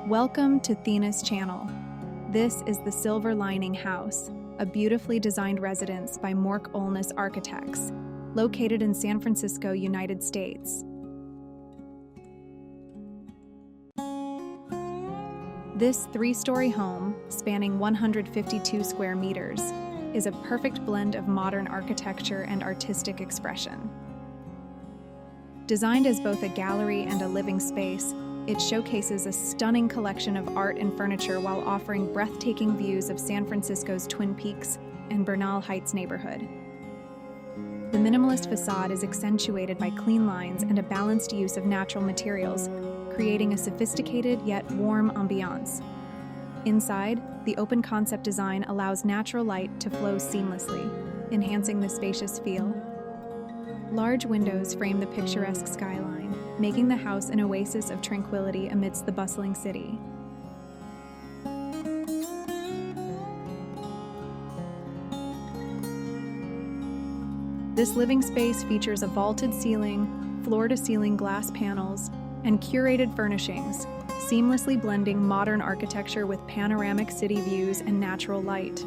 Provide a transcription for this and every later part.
Welcome to Thena's channel. This is the Silver Lining House, a beautifully designed residence by Mork-Ulnes Architects, located in San Francisco, United States. This three-story home, spanning 152 square meters, is a perfect blend of modern architecture and artistic expression. Designed as both a gallery and a living space, it showcases a stunning collection of art and furniture while offering breathtaking views of San Francisco's Twin Peaks and Bernal Heights neighborhood. The minimalist facade is accentuated by clean lines and a balanced use of natural materials, creating a sophisticated yet warm ambiance. Inside, the open concept design allows natural light to flow seamlessly, enhancing the spacious feel. Large windows frame the picturesque skyline, making the house an oasis of tranquility amidst the bustling city. This living space features a vaulted ceiling, floor-to-ceiling glass panels, and curated furnishings, seamlessly blending modern architecture with panoramic city views and natural light.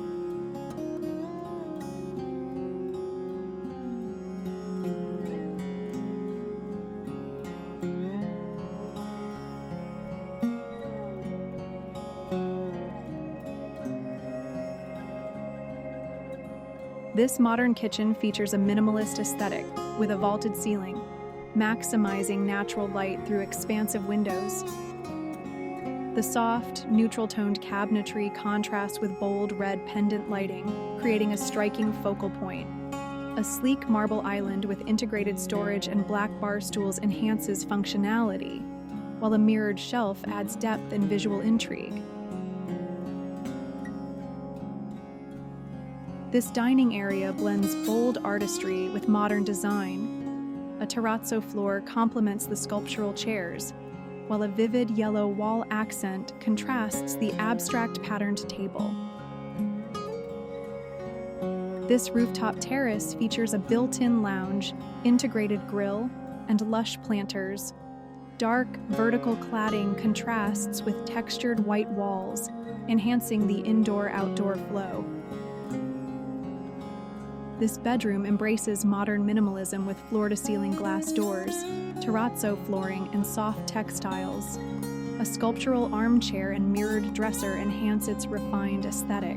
This modern kitchen features a minimalist aesthetic with a vaulted ceiling, maximizing natural light through expansive windows. The soft, neutral-toned cabinetry contrasts with bold red pendant lighting, creating a striking focal point. A sleek marble island with integrated storage and black bar stools enhances functionality, while a mirrored shelf adds depth and visual intrigue. This dining area blends bold artistry with modern design. A terrazzo floor complements the sculptural chairs, while a vivid yellow wall accent contrasts the abstract patterned table. This rooftop terrace features a built-in lounge, integrated grill, and lush planters. Dark, vertical cladding contrasts with textured white walls, enhancing the indoor-outdoor flow. This bedroom embraces modern minimalism with floor-to-ceiling glass doors, terrazzo flooring, and soft textiles. A sculptural armchair and mirrored dresser enhance its refined aesthetic.